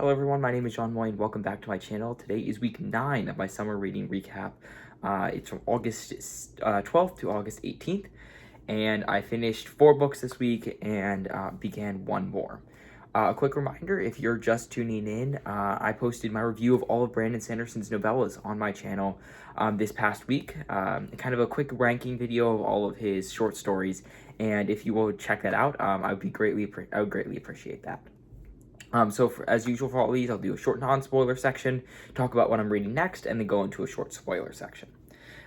Hello everyone, my name is John Moy and welcome back to my channel. Today is week 9 of my summer reading recap. It's from August 12th to August 18th, and I finished 4 books this week and began 1 more. A quick reminder, if you're just tuning in, I posted my review of all of Brandon Sanderson's novellas on my channel this past week. Kind of a quick ranking video of all of his short stories, and if you will check that out, I would greatly appreciate that. As usual for all these, I'll do a short non-spoiler section, talk about what I'm reading next, and then go into a short spoiler section.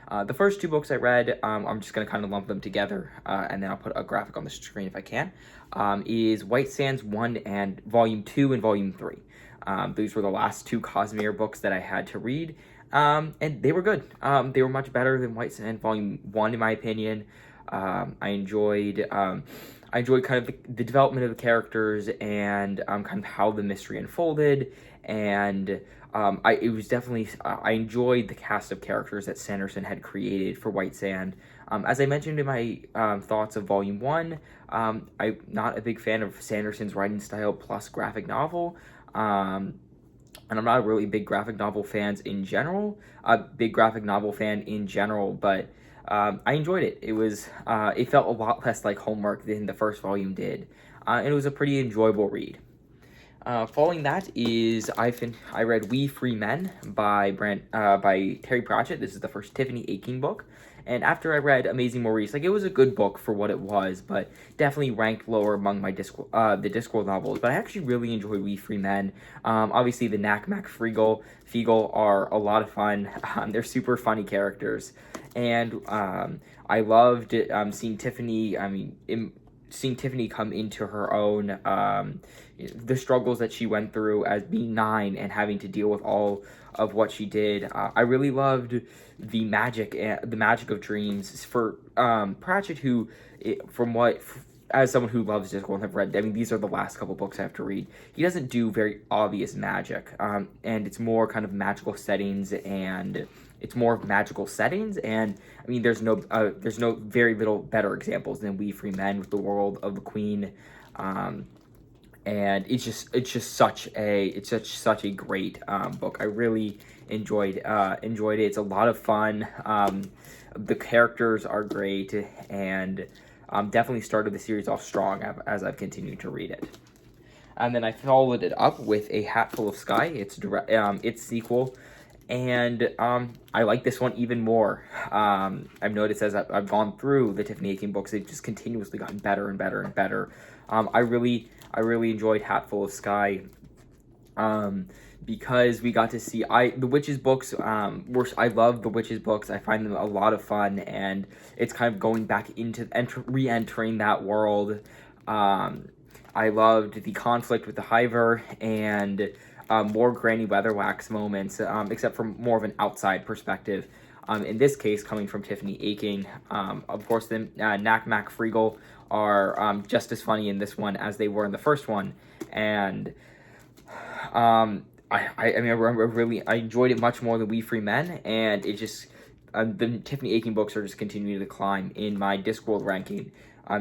The first 2 books I read, I'm just going to kind of lump them together, and then I'll put a graphic on the screen if I can, is White Sands 1 and Volume 2 and Volume 3. These were the last 2 Cosmere books that I had to read, and they were good. They were much better than White Sands Volume 1, in my opinion. I enjoyed kind of the development of the characters and kind of how the mystery unfolded, and I enjoyed the cast of characters that Sanderson had created for White Sand. As I mentioned in my thoughts of Volume 1, I'm not a big fan of Sanderson's writing style plus graphic novel, and I'm not a really big graphic novel fan in general, but I enjoyed it. It felt a lot less like homework than the first volume did, and it was a pretty enjoyable read. Following that is I read We Free Men by Terry Pratchett. This is the first Tiffany Aching book, and after I read Amazing Maurice, it was a good book for what it was, but definitely ranked lower among my the Discworld novels. But I actually really enjoy We Free Men. Obviously the Knack Mac Fiegel are a lot of fun. They're super funny characters, and I loved seeing Tiffany. Seeing Tiffany come into her own, the struggles that she went through as being 9 and having to deal with all of what she did. I really loved the magic of dreams for Pratchett, who, as someone who loves Discworld and have read, these are the last couple books I have to read. He doesn't do very obvious magic, and it's more kind of magical settings, and there's no very little better examples than We Free Men with the world of the Queen, and it's just such a great book. I really enjoyed it. It's a lot of fun. The characters are great, and definitely started the series off strong as I've continued to read it. And then I followed it up with A Hatful of Sky. Its sequel. And I like this one even more. I've noticed as I've gone through the Tiffany Aching books, they've just continuously gotten better and better and better. I really enjoyed Hatful of Sky, because we got to see the Witches books. I love the Witches books. I find them a lot of fun, and it's kind of going back into re-entering that world. I loved the conflict with the Hiver and more Granny Weatherwax moments, except from more of an outside perspective. In this case, coming from Tiffany Aching. Of course, the Knack Mac Fiegel are just as funny in this one as they were in the first one, and I enjoyed it much more than We Free Men, and it just the Tiffany Aching books are just continuing to climb in my Discworld ranking.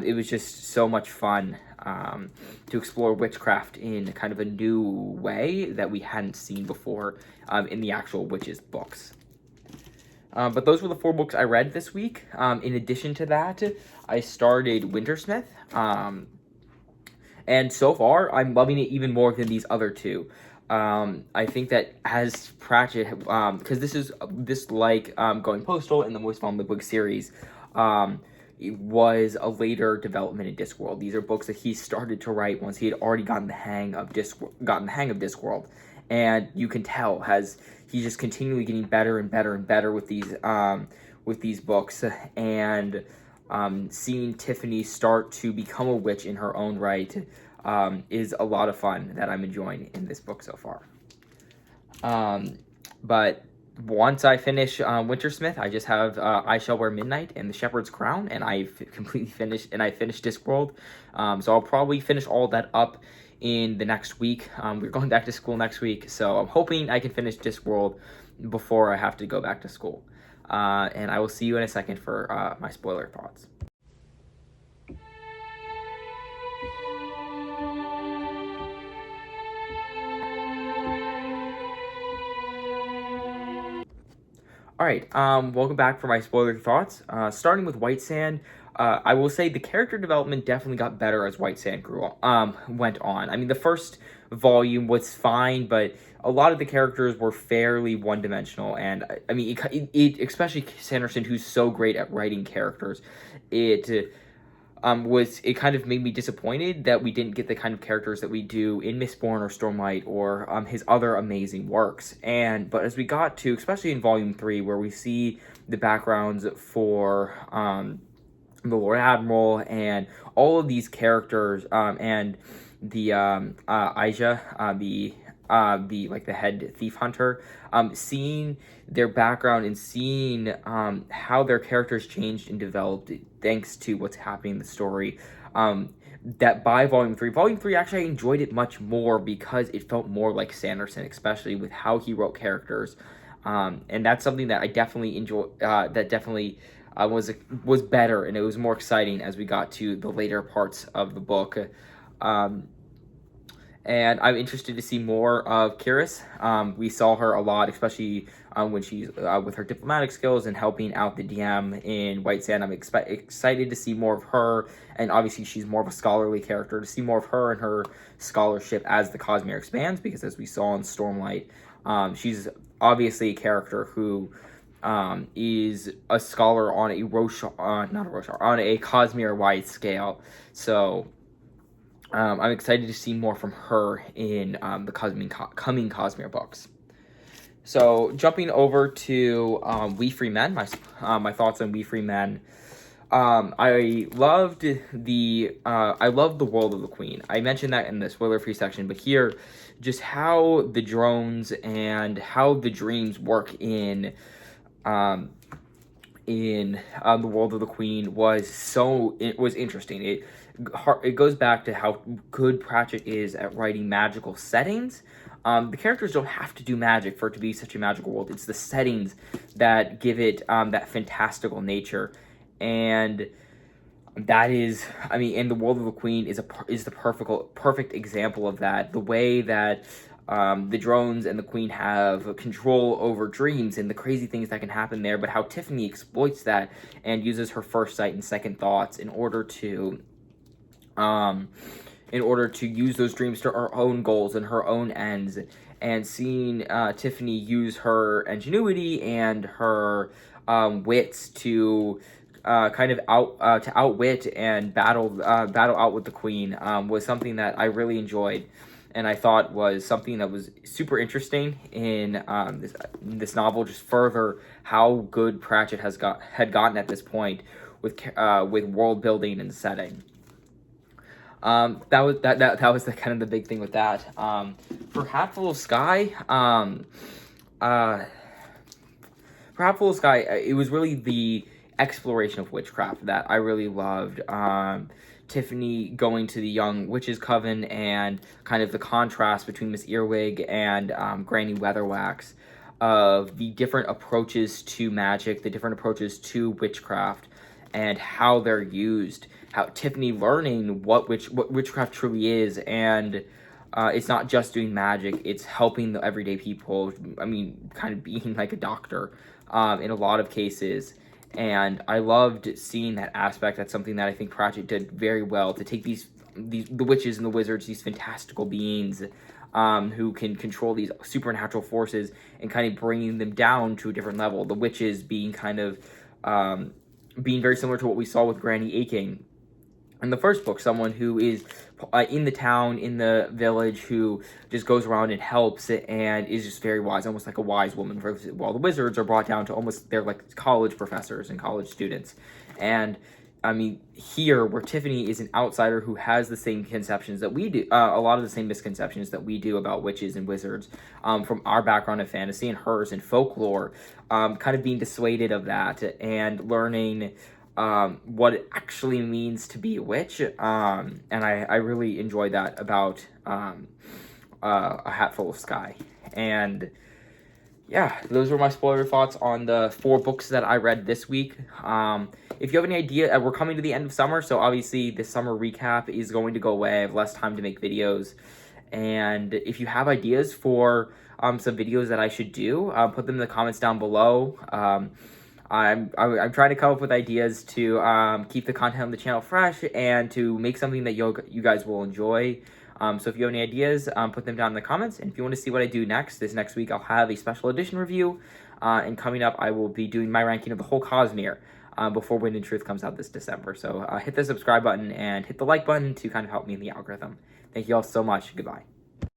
It was just so much fun to explore witchcraft in kind of a new way that we hadn't seen before in the actual Witches books. But those were the 4 books I read this week. In addition to that, I started Wintersmith, and so far I'm loving it even more than these other 2. I think that as Pratchett, because this Going Postal and the Most Valuable Book series, it was a later development in Discworld. These are books that he started to write once he had already gotten the hang of Discworld, and you can tell he's just continually getting better and better and better with these books, and seeing Tiffany start to become a witch in her own right is a lot of fun that I'm enjoying in this book so far. But once I finish Wintersmith, I just have I Shall Wear Midnight and The Shepherd's Crown, and I've completely finished Discworld. So I'll probably finish all that up in the next week. We're going back to school next week, so I'm hoping I can finish Discworld before I have to go back to school. And I will see you in a second for my spoiler thoughts. All right, welcome back for my spoiler thoughts. Starting with White Sand, I will say the character development definitely got better as White Sand went on. I mean, the first volume was fine, but a lot of the characters were fairly one-dimensional, and I mean, especially Sanderson, who's so great at writing characters, it kind of made me disappointed that we didn't get the kind of characters that we do in Mistborn or Stormlight or his other amazing works. But as we got to, especially in Volume 3, where we see the backgrounds for the Lord Admiral and all of these characters, and the Aisha, the head thief hunter, seeing their background and seeing how their characters changed and developed thanks to what's happening in the story. That by Volume 3, actually I enjoyed it much more because it felt more like Sanderson, especially with how he wrote characters. And that's something that I definitely enjoy. That definitely was better, and it was more exciting as we got to the later parts of the book. And I'm interested to see more of Kiris. We saw her a lot, especially when she's with her diplomatic skills and helping out the DM in White Sand. I'm excited to see more of her, and obviously she's more of a scholarly character, to see more of her and her scholarship as the Cosmere expands, because as we saw in Stormlight, she's obviously a character who is a scholar on a on a Cosmere-wide scale. So I'm excited to see more from her in the coming Cosmere books. So jumping over to We Free Men, my thoughts on We Free Men. I loved the world of the Queen. I mentioned that in the spoiler-free section, but here, just how the drones and how the dreams work in the world of the Queen was interesting. It goes back to how good Pratchett is at writing magical settings. The characters don't have to do magic for it to be such a magical world. It's the settings that give it that fantastical nature, and that is, I mean, and the world of the Queen is the perfect example of that. The way that the drones and the Queen have control over dreams and the crazy things that can happen there, but how Tiffany exploits that and uses her first sight and second thoughts in order to use those dreams to her own goals and her own ends. And seeing Tiffany use her ingenuity and her wits to outwit and battle out with the Queen was something that I really enjoyed, and I thought was something that was super interesting in this novel. Just further how good Pratchett had gotten at this point with world building and setting. That was the kind of the big thing with that. For Hatful of Sky, it was really the exploration of witchcraft that I really loved. Tiffany going to the Young Witches Coven and kind of the contrast between Miss Earwig and Granny Weatherwax, of the different approaches to magic, the different approaches to witchcraft, and how they're used. How Tiffany learning what witchcraft truly is, and it's not just doing magic, it's helping the everyday people. I mean, kind of being like a doctor in a lot of cases. And I loved seeing that aspect. That's something that I think Pratchett did very well, to take the witches and the wizards, these fantastical beings who can control these supernatural forces, and kind of bringing them down to a different level. The witches being kind of being very similar to what we saw with Granny Aching in the first book, someone who is in the town, in the village, who just goes around and helps and is just very wise, almost like a wise woman, while the wizards are brought down to almost, they're like college professors and college students. And I mean, here, where Tiffany is an outsider who has the same conceptions that we do, a lot of the same misconceptions that we do about witches and wizards, from our background in fantasy and hers in folklore, kind of being dissuaded of that and learning what it actually means to be a witch. And I really enjoyed that about A Hatful of Sky. And yeah, those were my spoiler thoughts on the 4 books that I read this week. If you have any idea, we're coming to the end of summer, so obviously this summer recap is going to go away. I have less time to make videos, And if you have ideas for some videos that I should do, put them in the comments down below. I'm trying to come up with ideas to keep the content on the channel fresh and to make something that you guys will enjoy. So if you have any ideas, put them down in the comments. And if you want to see what I do this next week, I'll have a special edition review. And coming up, I will be doing my ranking of the whole Cosmere before Wind and Truth comes out this December. So hit the subscribe button and hit the like button to kind of help me in the algorithm. Thank you all so much. Goodbye.